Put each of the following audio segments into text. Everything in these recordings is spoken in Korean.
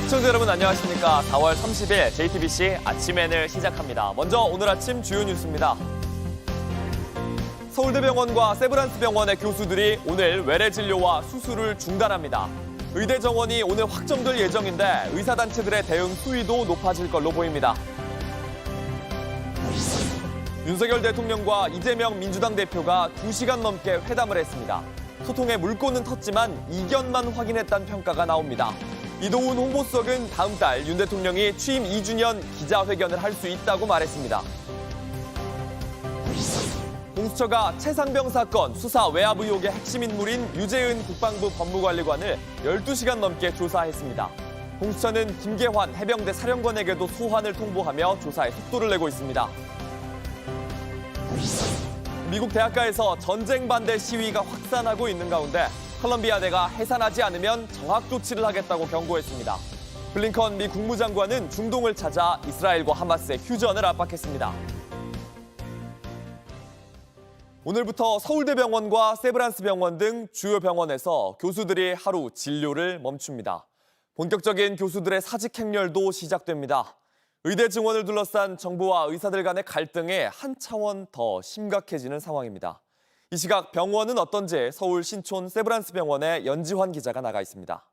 시청자 여러분 안녕하십니까. 4월 30일 JTBC 아침엔을 시작합니다. 먼저 오늘 아침 주요 뉴스입니다. 서울대병원과 세브란스병원의 교수들이 오늘 외래 진료와 수술을 중단합니다. 의대 정원이 오늘 확정될 예정인데 의사단체들의 대응 수위도 높아질 걸로 보입니다. 윤석열 대통령과 이재명 민주당 대표가 2시간 넘게 회담을 했습니다. 소통에 물꼬는 텄지만 이견만 확인했다는 평가가 나옵니다. 이동훈 홍보수석은 다음 달 윤 대통령이 취임 2주년 기자회견을 할 수 있다고 말했습니다. 공수처가 최상병 사건 수사 외압 의혹의 핵심 인물인 유재은 국방부 법무관리관을 12시간 넘게 조사했습니다. 공수처는 김계환 해병대 사령관에게도 소환을 통보하며 조사에 속도를 내고 있습니다. 미국 대학가에서 전쟁 반대 시위가 확산하고 있는 가운데 컬럼비아대가 해산하지 않으면 정학 조치를 하겠다고 경고했습니다. 블링컨 미 국무장관은 중동을 찾아 이스라엘과 하마스의 휴전을 압박했습니다. 오늘부터 서울대병원과 세브란스병원 등 주요 병원에서 교수들이 하루 진료를 멈춥니다. 본격적인 교수들의 사직 행렬도 시작됩니다. 의대 증원을 둘러싼 정부와 의사들 간의 갈등이 한 차원 더 심각해지는 상황입니다. 이 시각 병원은 어떤지 서울 신촌 세브란스병원의 연지환 기자가 나가 있습니다.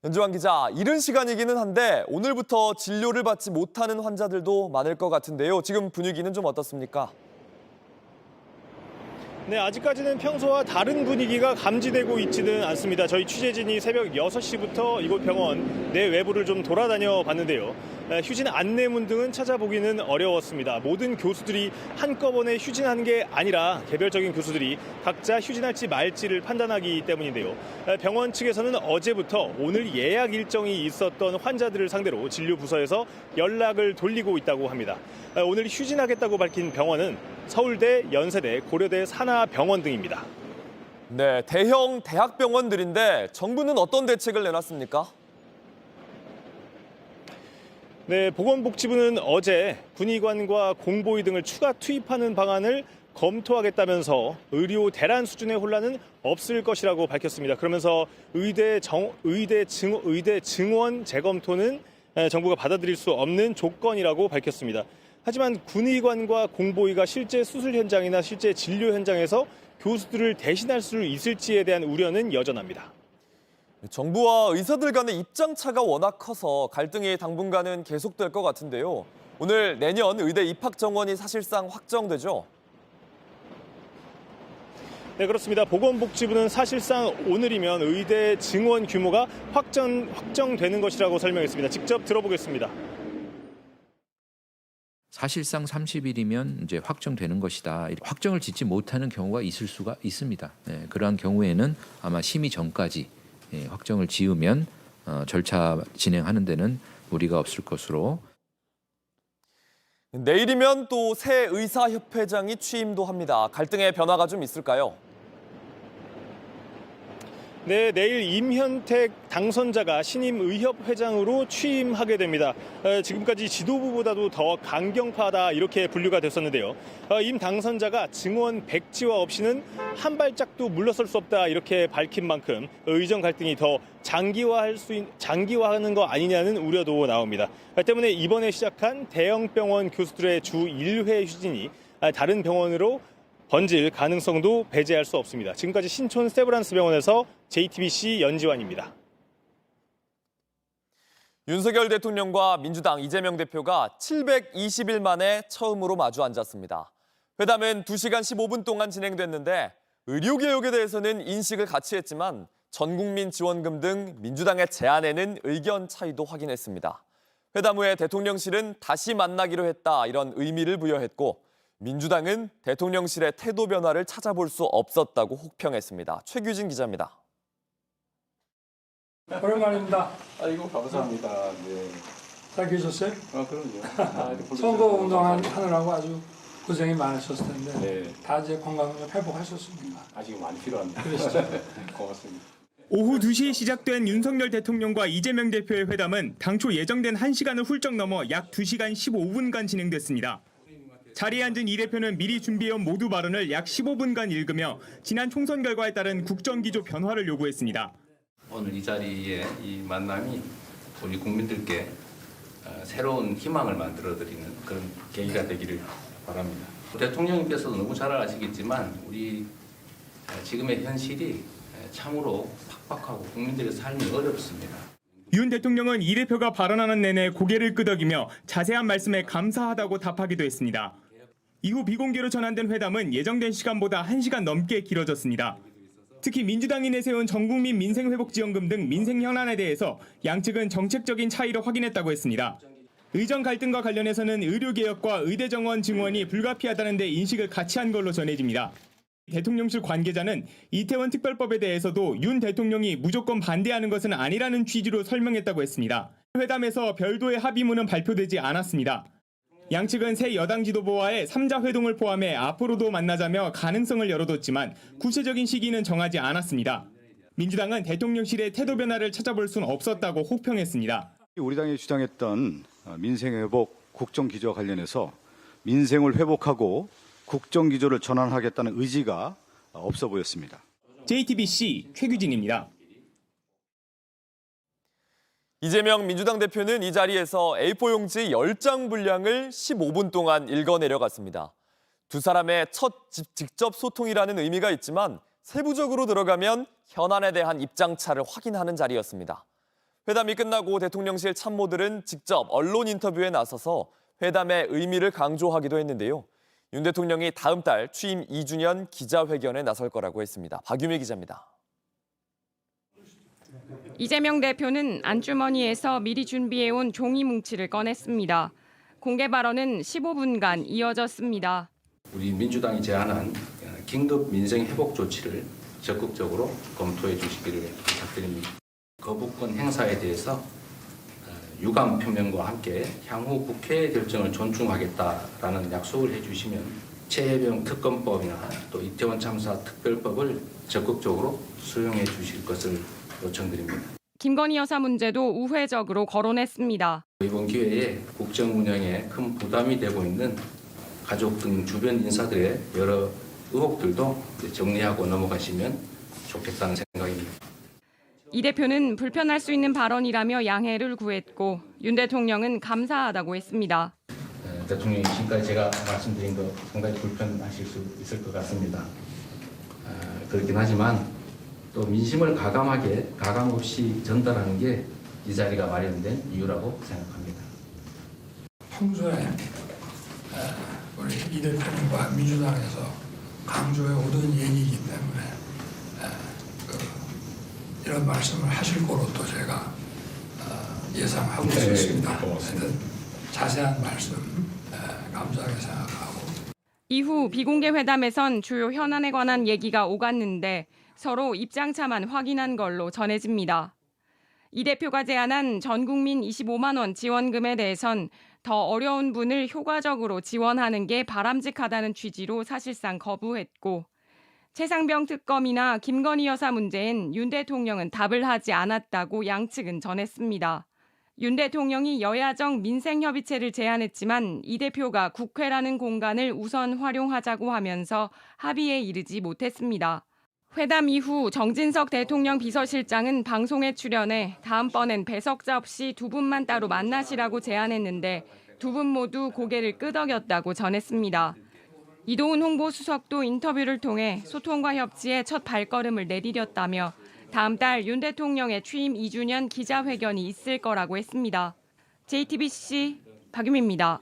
연지환 기자, 이른 시간이기는 한데 오늘부터 진료를 받지 못하는 환자들도 많을 것 같은데요. 지금 분위기는 좀 어떻습니까? 네, 아직까지는 평소와 다른 분위기가 감지되고 있지는 않습니다. 저희 취재진이 새벽 6시부터 이곳 병원 내 외부를 좀 돌아다녀 봤는데요. 휴진 안내문 등은 찾아보기는 어려웠습니다. 모든 교수들이 한꺼번에 휴진한 게 아니라 개별적인 교수들이 각자 휴진할지 말지를 판단하기 때문인데요. 병원 측에서는 어제부터 오늘 예약 일정이 있었던 환자들을 상대로 진료 부서에서 연락을 돌리고 있다고 합니다. 오늘 휴진하겠다고 밝힌 병원은 서울대, 연세대, 고려대, 산하병원 등입니다. 네, 대형 대학병원들인데 정부는 어떤 대책을 내놨습니까? 네, 보건복지부는 어제 군의관과 공보의 등을 추가 투입하는 방안을 검토하겠다면서 의료 대란 수준의 혼란은 없을 것이라고 밝혔습니다. 그러면서 의대 증원 재검토는 정부가 받아들일 수 없는 조건이라고 밝혔습니다. 하지만 군의관과 공보의가 실제 수술 현장이나 실제 진료 현장에서 교수들을 대신할 수 있을지에 대한 우려는 여전합니다. 정부와 의사들 간의 입장차가 워낙 커서 갈등이 당분간은 계속될 것 같은데요. 오늘 내년 의대 입학 정원이 사실상 확정되죠? 네, 그렇습니다. 보건복지부는 사실상 오늘이면 의대 증원 규모가 확정되는 것이라고 설명했습니다. 직접 들어보겠습니다. 사실상 30일이면 이제 확정되는 것이다. 확정을 짓지 못하는 경우가 있을 수가 있습니다. 네, 그러한 경우에는 아마 심의 전까지 확정을 지으면 절차 진행하는 데는 무리가 없을 것으로. 내일이면 또 새 의사협회장이 취임도 합니다. 갈등의 변화가 좀 있을까요? 네, 내일 임현택 당선자가 신임 의협회장으로 취임하게 됩니다. 지금까지 지도부보다도 더 강경파다 이렇게 분류가 됐었는데요. 임 당선자가 증원 백지화 없이는 한 발짝도 물러설 수 없다 이렇게 밝힌 만큼 의정 갈등이 더 장기화하는 거 아니냐는 우려도 나옵니다. 때문에 이번에 시작한 대형 병원 교수들의 주 1회 휴진이 다른 병원으로 번질 가능성도 배제할 수 없습니다. 지금까지 신촌 세브란스병원에서 JTBC 연지환입니다. 윤석열 대통령과 민주당 이재명 대표가 720일 만에 처음으로 마주 앉았습니다. 회담은 2시간 15분 동안 진행됐는데 의료개혁에 대해서는 인식을 같이 했지만 전국민 지원금 등 민주당의 제안에는 의견 차이도 확인했습니다. 회담 후에 대통령실은 다시 만나기로 했다 이런 의미를 부여했고 민주당은 대통령실의 태도 변화를 찾아볼 수 없었다고 혹평했습니다. 최규진 기자입니다. 오랜만입니다. 아이고 감사합니다. 네. 잘 계셨어요? 그럼요. 선거 운동하느라고 아주 고생이 많으셨을 텐데 네. 다 이제 건강 좀 회복하셨습니까? 아직 많이 필요합니다. 그러시죠? 고맙습니다. 오후 2시에 시작된 윤석열 대통령과 이재명 대표의 회담은 당초 예정된 1시간을 훌쩍 넘어 약 2시간 15분간 진행됐습니다. 자리에 앉은 이 대표는 미리 준비해온 모두 발언을 약 15분간 읽으며 지난 총선 결과에 따른 국정기조 변화를 요구했습니다. 오늘 이 자리에 이 만남이 우리 국민들께 새로운 희망을 만들어드리는 그런 계기가 되기를 바랍니다. 대통령님께서도 너무 잘 아시겠지만 우리 지금의 현실이 참으로 팍팍하고 국민들의 삶이 어렵습니다. 윤 대통령은 이 대표가 발언하는 내내 고개를 끄덕이며 자세한 말씀에 감사하다고 답하기도 했습니다. 이후 비공개로 전환된 회담은 예정된 시간보다 1시간 넘게 길어졌습니다. 특히 민주당이 내세운 전국민 민생회복지원금 등 민생 현안에 대해서 양측은 정책적인 차이를 확인했다고 했습니다. 의정 갈등과 관련해서는 의료개혁과 의대 정원 증원이 불가피하다는 데 인식을 같이 한 걸로 전해집니다. 대통령실 관계자는 이태원 특별법에 대해서도 윤 대통령이 무조건 반대하는 것은 아니라는 취지로 설명했다고 했습니다. 회담에서 별도의 합의문은 발표되지 않았습니다. 양측은 새 여당 지도부와의 3자 회동을 포함해 앞으로도 만나자며 가능성을 열어뒀지만 구체적인 시기는 정하지 않았습니다. 민주당은 대통령실의 태도 변화를 찾아볼 수는 없었다고 혹평했습니다. 우리 당이 주장했던 민생회복 국정기조와 관련해서 민생을 회복하고 국정기조를 전환하겠다는 의지가 없어 보였습니다. JTBC 최규진입니다. 이재명 민주당 대표는 이 자리에서 A4 용지 10장 분량을 15분 동안 읽어내려갔습니다. 두 사람의 첫 직접 소통이라는 의미가 있지만 세부적으로 들어가면 현안에 대한 입장차를 확인하는 자리였습니다. 회담이 끝나고 대통령실 참모들은 직접 언론 인터뷰에 나서서 회담의 의미를 강조하기도 했는데요. 윤 대통령이 다음 달 취임 2주년 기자회견에 나설 거라고 했습니다. 박유미 기자입니다. 이재명 대표는 안주머니에서 미리 준비해온 종이 뭉치를 꺼냈습니다. 공개 발언은 15분간 이어졌습니다. 우리 민주당이 제안한 긴급 민생 회복 조치를 적극적으로 검토해 주시기를 부탁드립니다. 거부권 행사에 대해서 유감 표명과 함께 향후 국회의 결정을 존중하겠다라는 약속을 해주시면 최혜병 특검법이나 또 이태원 참사 특별법을 적극적으로 수용해 주실 것을 요청드립니다. 김건희 여사 문제도 우회적으로 거론했습니다. 이번 기회에 국정 운영에 큰 부담이 되고 있는 가족 등 주변 인사들의 여러 의혹들도 정리하고 넘어가시면 좋겠다는 생각입니다. 이 대표는 불편할 수 있는 발언이라며 양해를 구했고 윤 대통령은 감사하다고 했습니다. 대통령이 지금까지 제가 말씀드린 거 상당히 불편하실 수 있을 것 같습니다. 그렇긴 하지만 또 민심을 가감 없이 전달하는 게 이 자리가 마련된 이유라고 생각합니다. 평소에 우리 이 대표님과 민주당에서 강조해 오던 얘기이기 때문에 이런 말씀을 하실 거로 또 제가 예상하고 있었습니다. 하여튼 자세한 말씀 감사하게 생각하고. 이후 비공개 회담에선 주요 현안에 관한 얘기가 오갔는데 서로 입장차만 확인한 걸로 전해집니다. 이 대표가 제안한 전국민 25만 원 지원금에 대해선 더 어려운 분을 효과적으로 지원하는 게 바람직하다는 취지로 사실상 거부했고 최상병 특검이나 김건희 여사 문제엔 윤 대통령은 답을 하지 않았다고 양측은 전했습니다. 윤 대통령이 여야정 민생협의체를 제안했지만 이 대표가 국회라는 공간을 우선 활용하자고 하면서 합의에 이르지 못했습니다. 회담 이후 정진석 대통령 비서실장은 방송에 출연해 다음번엔 배석자 없이 두 분만 따로 만나시라고 제안했는데 두 분 모두 고개를 끄덕였다고 전했습니다. 이도훈 홍보수석도 인터뷰를 통해 소통과 협치에 첫 발걸음을 내디뎠다며 다음 달 윤 대통령의 취임 2주년 기자회견이 있을 거라고 했습니다. JTBC 박유미입니다.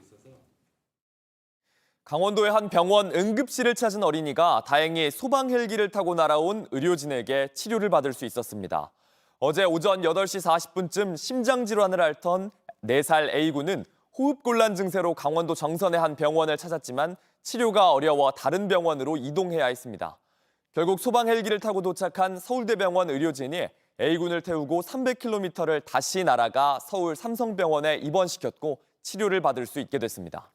강원도의 한 병원 응급실을 찾은 어린이가 다행히 소방 헬기를 타고 날아온 의료진에게 치료를 받을 수 있었습니다. 어제 오전 8시 40분쯤 심장 질환을 앓던 4살 A군은 호흡곤란 증세로 강원도 정선의 한 병원을 찾았지만 치료가 어려워 다른 병원으로 이동해야 했습니다. 결국 소방 헬기를 타고 도착한 서울대병원 의료진이 A군을 태우고 300km를 다시 날아가 서울 삼성병원에 입원시켰고 치료를 받을 수 있게 됐습니다.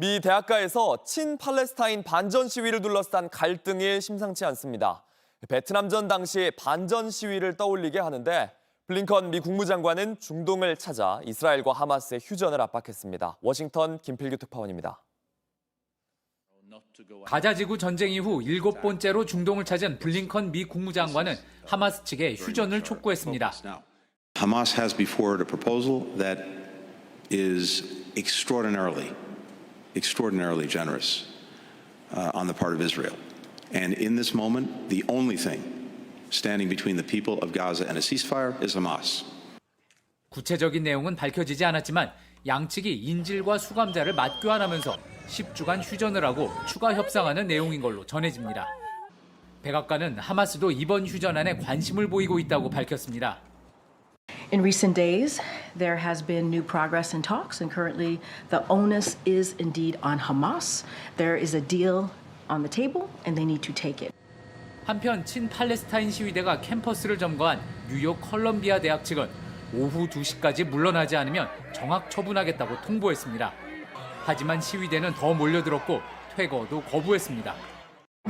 미 대학가에서 친팔레스타인 반전 시위를 둘러싼 갈등이 심상치 않습니다. 베트남전 당시 반전 시위를 떠올리게 하는데 블링컨 미 국무장관은 중동을 찾아 이스라엘과 하마스의 휴전을 압박했습니다. 워싱턴 김필규 특파원입니다. 가자지구 전쟁 이후 7번째로 중동을 찾은 블링컨 미 국무장관은 하마스 측에 휴전을 촉구했습니다. Hamas has before it a proposal that is extraordinarily generous on the part of Israel. And in this moment, the only thing standing between the people of Gaza and a ceasefire is Hamas. 구체적인 내용은 밝혀지지 않았지만 양측이 인질과 수감자를 맞교환하면서 10주간 휴전을 하고 추가 협상하는 내용인 걸로 전해집니다. 백악관은 하마스도 이번 휴전안에 관심을 보이고 있다고 밝혔습니다. In recent days, there has been new progress in talks, and currently the onus is indeed on Hamas. There is a deal on the table, and they need to take it. 한편 친팔레스타인 시위대가 캠퍼스를 점거한 뉴욕 컬럼비아 대학 측은 오후 2시까지 물러나지 않으면 정학 처분하겠다고 통보했습니다. 하지만 시위대는 더 몰려들었고 퇴거도 거부했습니다.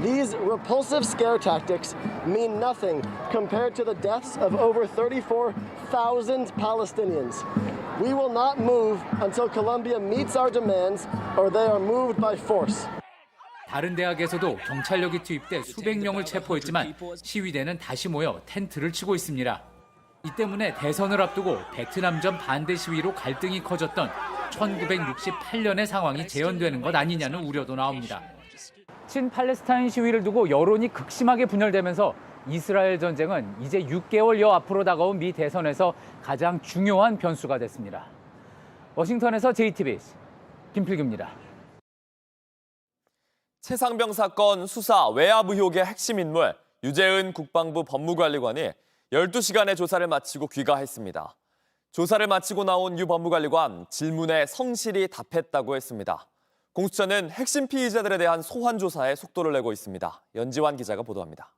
These repulsive scare tactics mean nothing compared to the deaths of over 34,000 Palestinians. We will not move until Colombia meets our demands or they are moved by force. 다른 대학에서도 경찰력이 투입돼 수백 명을 체포했지만 시위대는 다시 모여 텐트를 치고 있습니다. 이 때문에 대선을 앞두고 베트남전 반대 시위로 갈등이 커졌던 1968년의 상황이 재현되는 것 아니냐는 우려도 나옵니다. 친팔레스타인 시위를 두고 여론이 극심하게 분열되면서 이스라엘 전쟁은 이제 6개월여 앞으로 다가온 미 대선에서 가장 중요한 변수가 됐습니다. 워싱턴에서 JTBC 김필규입니다. 최상병 사건 수사 외압 의혹의 핵심 인물 유재은 국방부 법무관리관이 12시간의 조사를 마치고 귀가했습니다. 조사를 마치고 나온 유 법무관리관 질문에 성실히 답했다고 했습니다. 공수처는 핵심 피의자들에 대한 소환 조사에 속도를 내고 있습니다. 연지환 기자가 보도합니다.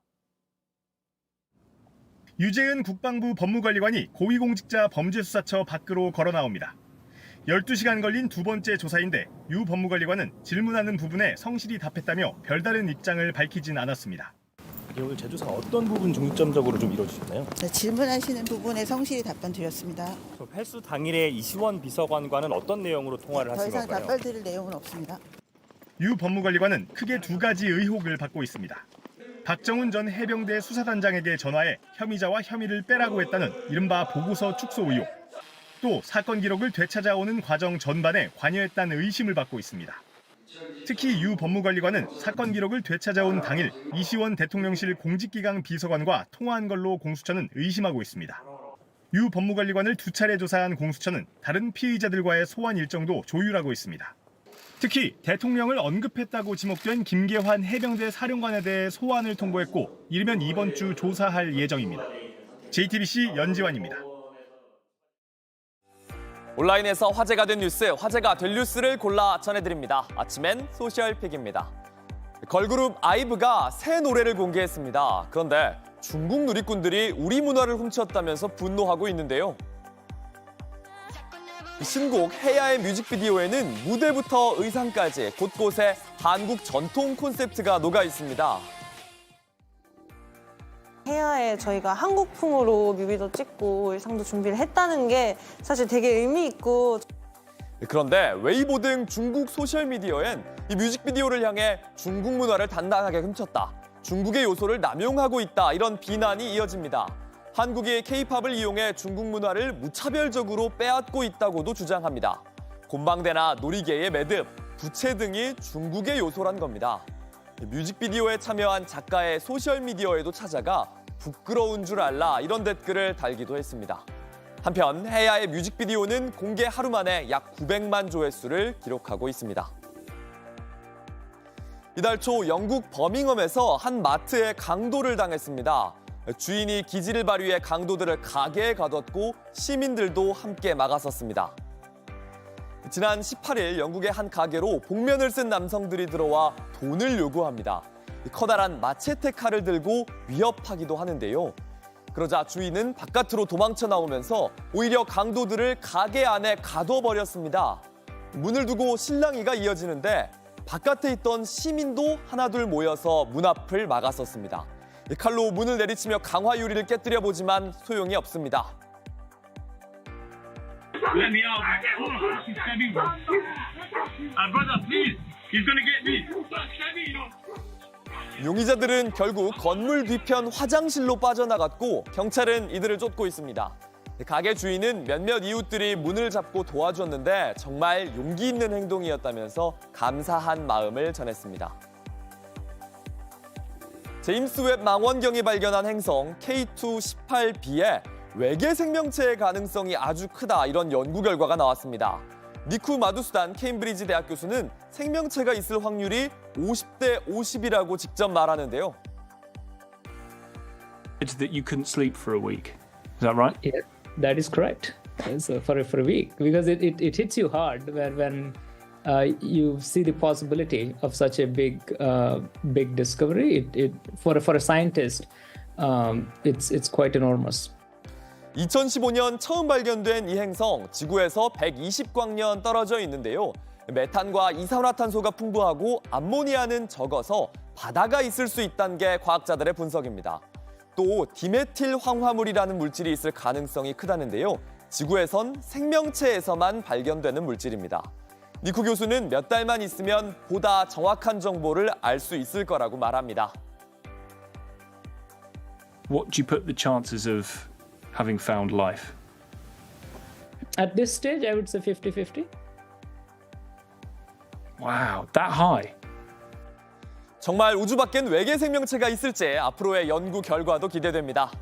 유재은 국방부 법무관리관이 고위공직자 범죄수사처 밖으로 걸어 나옵니다. 12시간 걸린 두 번째 조사인데 유 법무관리관은 질문하는 부분에 성실히 답했다며 별다른 입장을 밝히진 않았습니다. 오늘 재조사가 어떤 부분 중점적으로 좀 이루어지셨나요? 네, 질문하시는 부분에 성실히 답변 드렸습니다. 회수 당일에 이시원 비서관과는 어떤 내용으로 통화를 하신 건가요? 더 이상 답변 드릴 내용은 없습니다. 유 법무관리관은 크게 두 가지 의혹을 받고 있습니다. 박정훈 전 해병대 수사단장에게 전화해 혐의자와 혐의를 빼라고 했다는 이른바 보고서 축소 의혹. 또 사건 기록을 되찾아오는 과정 전반에 관여했다는 의심을 받고 있습니다. 특히 유 법무관리관은 사건 기록을 되찾아온 당일 이시원 대통령실 공직기강 비서관과 통화한 걸로 공수처는 의심하고 있습니다. 유 법무관리관을 두 차례 조사한 공수처는 다른 피의자들과의 소환 일정도 조율하고 있습니다. 특히 대통령을 언급했다고 지목된 김계환 해병대 사령관에 대해 소환을 통보했고 이르면 이번 주 조사할 예정입니다. JTBC 연지환입니다. 온라인에서 화제가 된 뉴스, 화제가 될 뉴스를 골라 전해드립니다. 아침엔 소셜픽입니다. 걸그룹 아이브가 새 노래를 공개했습니다. 그런데 중국 누리꾼들이 우리 문화를 훔쳤다면서 분노하고 있는데요. 신곡 해야의 뮤직비디오에는 무대부터 의상까지 곳곳에 한국 전통 콘셉트가 녹아 있습니다. 해야에 저희가 한국풍으로 뮤비도 찍고 의상도 준비를 했다는 게 사실 되게 의미 있고. 그런데 웨이보 등 중국 소셜미디어엔 이 뮤직비디오를 향해 중국 문화를 단단하게 훔쳤다, 중국의 요소를 남용하고 있다, 이런 비난이 이어집니다. 한국이 K-팝을 이용해 중국 문화를 무차별적으로 빼앗고 있다고도 주장합니다. 곤방대나 놀이개의 매듭, 부채 등이 중국의 요소란 겁니다. 뮤직비디오에 참여한 작가의 소셜미디어에도 찾아가 부끄러운 줄 알라, 이런 댓글을 달기도 했습니다. 한편 해야의 뮤직비디오는 공개 하루 만에 약 900만 조회수를 기록하고 있습니다. 이달 초 영국 버밍엄에서 한 마트에 강도를 당했습니다. 주인이 기지를 발휘해 강도들을 가게에 가뒀고 시민들도 함께 막아섰습니다. 지난 18일 영국의 한 가게로 복면을 쓴 남성들이 들어와 돈을 요구합니다. 커다란 마체테 칼을 들고 위협하기도 하는데요. 그러자 주인은 바깥으로 도망쳐 나오면서 오히려 강도들을 가게 안에 가둬버렸습니다. 문을 두고 실랑이가 이어지는데 바깥에 있던 시민도 하나둘 모여서 문 앞을 막아섰습니다. 칼로 문을 내리치며 강화 유리를 깨뜨려 보지만 소용이 없습니다. Let me out. She's stabbing me. Brother, please. 용의자들은 결국 건물 뒤편 화장실로 빠져나갔고 경찰은 이들을 쫓고 있습니다. 가게 주인은 몇몇 이웃들이 문을 잡고 도와줬는데 정말 용기 있는 행동이었다면서 감사한 마음을 전했습니다. 제임스 웹 망원경이 발견한 행성 K2-18b에 외계 생명체의 가능성이 아주 크다, 이런 연구 결과가 나왔습니다. 니쿠 마두스단 케임브리지 대학 교수는 생명체가 있을 확률이 50대 50이라고 직접 말하는데요. It's that you couldn't sleep for a week. Is that right? Yeah, that is correct. So for a week, because it hits you hard when you see the possibility of such a big discovery. It for a scientist, it's quite enormous. 2015년 처음 발견된 이 행성, 지구에서 120광년 떨어져 있는데요. 메탄과 이산화탄소가 풍부하고 암모니아는 적어서 바다가 있을 수 있다는 게 과학자들의 분석입니다. 또 디메틸 황화물이라는 물질이 있을 가능성이 크다는데요. 지구에선 생명체에서만 발견되는 물질입니다. 니쿠 교수는 몇 달만 있으면 보다 정확한 정보를 알 수 있을 거라고 말합니다. What do you put the chances of having found life? At this stage, I would say 50-50. Wow, that high. 정말 우주 밖엔 외계 생명체가 있을지 앞으로의 연구 결과도 기대됩니다.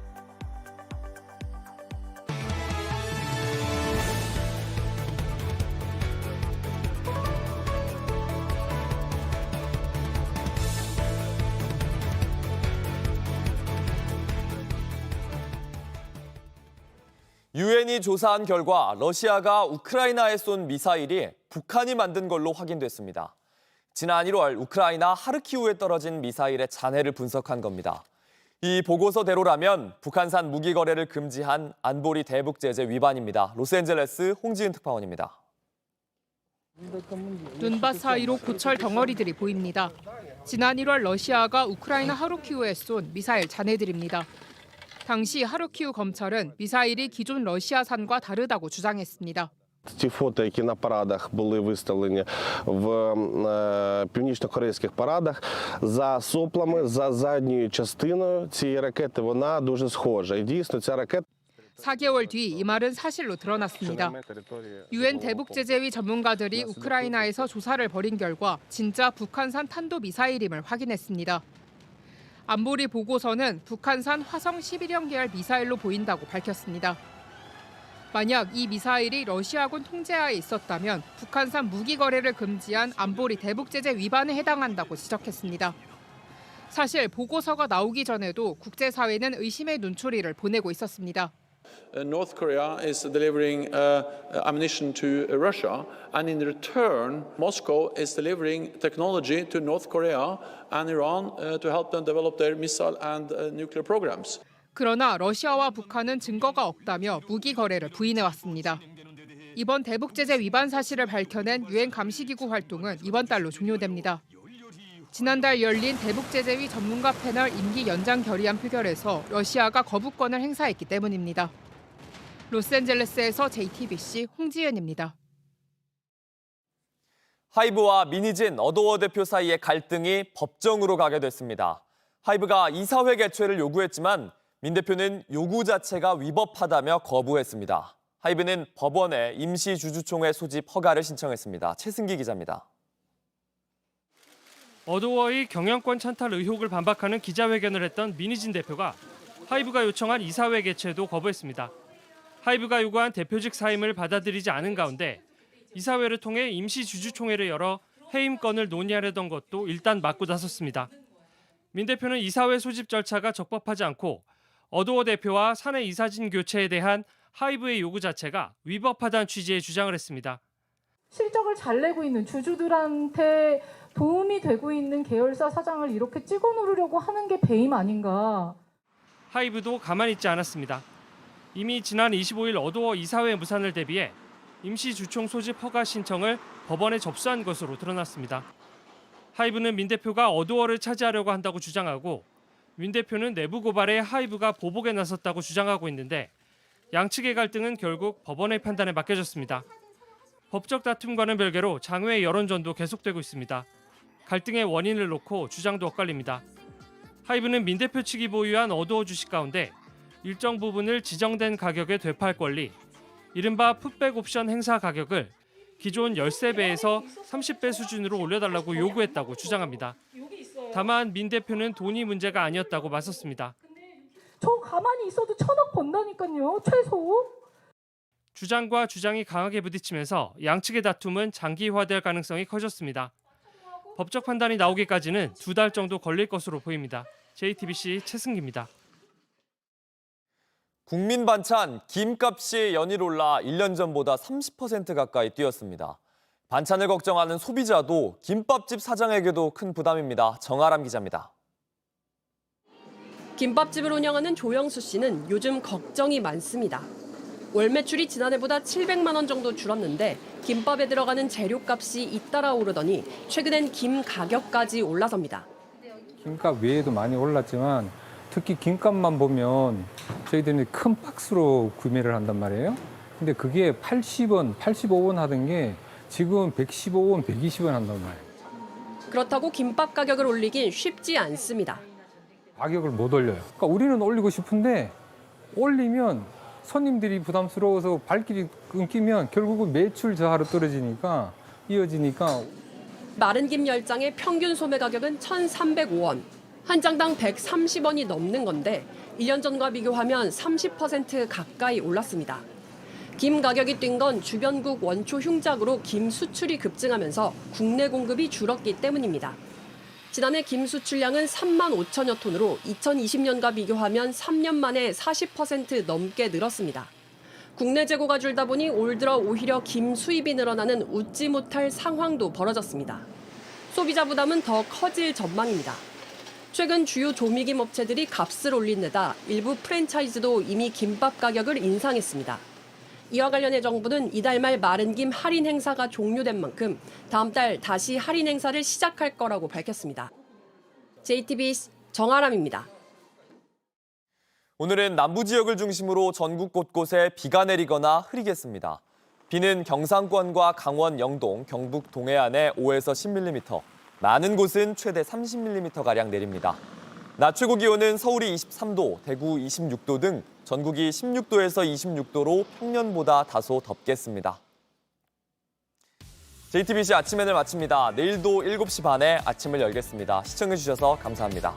유엔이 조사한 결과 러시아가 우크라이나에 쏜 미사일이 북한이 만든 걸로 확인됐습니다. 지난 1월 우크라이나 하르키우에 떨어진 미사일의 잔해를 분석한 겁니다. 이 보고서대로라면 북한산 무기 거래를 금지한 안보리 대북 제재 위반입니다. 로스앤젤레스 홍지은 특파원입니다. 눈밭 사이로 고철 덩어리들이 보입니다. 지난 1월 러시아가 우크라이나 하르키우에 쏜 미사일 잔해들입니다. 당시 하르키우 검찰은 미사일이 기존 러시아산과 다르다고 주장했습니다. Ті фото, які на парадах були виставлені в північно-корейських парадах, за соплами, за задньою частиною цієї ракети, вона дуже схожа. І дійсно ця ракета 4개월 뒤 이 말은 사실로 드러났습니다. 유엔 대북제재위 전문가들이 우크라이나에서 조사를 벌인 결과 진짜 북한산 탄도미사일임을 확인했습니다. 안보리 보고서는 북한산 화성 11형 계열 미사일로 보인다고 밝혔습니다. 만약 이 미사일이 러시아군 통제하에 있었다면 북한산 무기 거래를 금지한 안보리 대북제재 위반에 해당한다고 지적했습니다. 사실 보고서가 나오기 전에도 국제사회는 의심의 눈초리를 보내고 있었습니다. North Korea is delivering ammunition to Russia, and in return, Moscow is delivering technology to North Korea and Iran to help them develop their missile and nuclear programs. 그러나 러시아와 북한은 증거가 없다며 무기 거래를 부인해왔습니다. 이번 대북제재 위반 사실을 밝혀낸 유엔 감시기구 활동은 이번 달로 종료됩니다. 지난달 열린 대북제재위 전문가 패널 임기 연장 결의안 표결에서 러시아가 거부권을 행사했기 때문입니다. 로스앤젤레스에서 JTBC 홍지연입니다. 하이브와 민희진, 어도어 대표 사이의 갈등이 법정으로 가게 됐습니다. 하이브가 이사회 개최를 요구했지만 민 대표는 요구 자체가 위법하다며 거부했습니다. 하이브는 법원에 임시주주총회 소집 허가를 신청했습니다. 최승기 기자입니다. 어도어의 경영권 찬탈 의혹을 반박하는 기자회견을 했던 민희진 대표가 하이브가 요청한 이사회 개최도 거부했습니다. 하이브가 요구한 대표직 사임을 받아들이지 않은 가운데 이사회를 통해 임시주주총회를 열어 해임권을 논의하려던 것도 일단 맞고 나섰습니다. 민 대표는 이사회 소집 절차가 적법하지 않고 어도어 대표와 사내 이사진 교체에 대한 하이브의 요구 자체가 위법하다는 취지의 주장을 했습니다. 실적을 잘 내고 있는 주주들한테 도움이 되고 있는 계열사 사장을 이렇게 찍어 누르려고 하는 게 배임 아닌가. 하이브도 가만히 있지 않았습니다. 이미 지난 25일 어도어 이사회 무산을 대비해 임시주총 소집 허가 신청을 법원에 접수한 것으로 드러났습니다. 하이브는 민 대표가 어도어를 차지하려고 한다고 주장하고 민 대표는 내부 고발에 하이브가 보복에 나섰다고 주장하고 있는데 양측의 갈등은 결국 법원의 판단에 맡겨졌습니다. 법적 다툼과는 별개로 장외 여론전도 계속되고 있습니다. 갈등의 원인을 놓고 주장도 엇갈립니다. 하이브는 민 대표 측이 보유한 어도어 주식 가운데 일정 부분을 지정된 가격에 되팔 권리, 이른바 풋백 옵션 행사 가격을 기존 13배에서 30배 수준으로 올려달라고 요구했다고 주장합니다. 다만 민 대표는 돈이 문제가 아니었다고 맞섰습니다. 저 가만히 있어도 1,000억 번다니까요, 최소. 주장과 주장이 강하게 부딪히면서 양측의 다툼은 장기화될 가능성이 커졌습니다. 법적 판단이 나오기까지는 2달 정도 걸릴 것으로 보입니다. JTBC 최승기입니다. 국민 반찬 김값이 연일 올라 1년 전보다 30% 가까이 뛰었습니다. 반찬을 걱정하는 소비자도 김밥집 사장에게도 큰 부담입니다. 정아람 기자입니다. 김밥집을 운영하는 조영수 씨는 요즘 걱정이 많습니다. 월 매출이 지난해보다 700만 원 정도 줄었는데 김밥에 들어가는 재료값이 잇따라 오르더니 최근엔 김 가격까지 올라섭니다. 김값 외에도 많이 올랐지만 특히 김값만 보면 저희들이 큰 박스로 구매를 한단 말이에요. 근데 그게 80원, 85원 하던 게 지금 115원, 120원 한단 말이에요. 그렇다고 김밥 가격을 올리긴 쉽지 않습니다. 가격을 못 올려요. 그러니까 우리는 올리고 싶은데 올리면 손님들이 부담스러워서 발길이 끊기면 결국은 매출 저하로 떨어지니까 이어지니까. 마른 김 10장의 평균 소매 가격은 1,305원. 한 장당 130원이 넘는 건데 1년 전과 비교하면 30% 가까이 올랐습니다. 김 가격이 뛴 건 주변국 원초 흉작으로 김 수출이 급증하면서 국내 공급이 줄었기 때문입니다. 지난해 김 수출량은 3만 5천여 톤으로 2020년과 비교하면 3년 만에 40% 넘게 늘었습니다. 국내 재고가 줄다 보니 올 들어 오히려 김 수입이 늘어나는 웃지 못할 상황도 벌어졌습니다. 소비자 부담은 더 커질 전망입니다. 최근 주요 조미김 업체들이 값을 올린 데다 일부 프랜차이즈도 이미 김밥 가격을 인상했습니다. 이와 관련해 정부는 이달 말 마른 김 할인 행사가 종료된 만큼 다음 달 다시 할인 행사를 시작할 거라고 밝혔습니다. JTBC 정아람입니다. 오늘은 남부 지역을 중심으로 전국 곳곳에 비가 내리거나 흐리겠습니다. 비는 경상권과 강원 영동, 경북 동해안에 5에서 10mm, 많은 곳은 최대 30mm가량 내립니다. 낮 최고 기온은 서울이 23도, 대구 26도 등 전국이 16도에서 26도로 평년보다 다소 덥겠습니다. JTBC 아침엔을 마칩니다. 내일도 7시 반에 아침을 열겠습니다. 시청해주셔서 감사합니다.